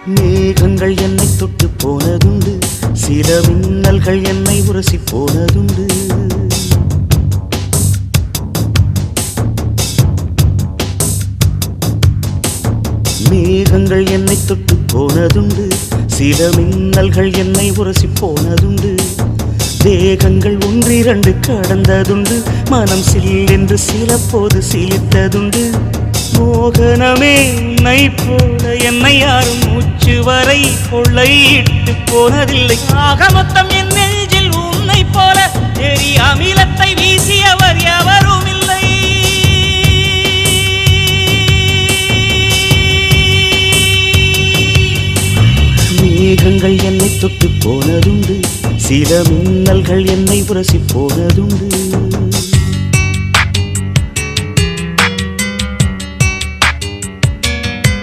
மேகங்கள் என்னை தொட்டு போனதுண்டு, சில மின்னல்கள் என்னை உரசி போனதுண்டு. மேகங்கள் என்னை தொட்டு போனதுண்டு, சில மின்னல்கள் என்னை உரசி போனதுண்டு. தேகங்கள் ஒன்றிரண்டு கடந்ததுண்டு, மனம் சில்லென்று சில போது சிலித்ததுண்டு. மோகனமே உன்னை போல என்னை யாரும் மூச்சு வரை கொள்ளையிட்டு போனதில்லை. ஆக மொத்தம் என் நெஞ்சில் உன்னை போல எரி அமிலத்தை வீசியவர் எவரும் இல்லை. மேகங்கள் என்னை தொட்டு போனதுண்டு, சில மின்னல்கள் என்னை உரசி போனதுண்டு.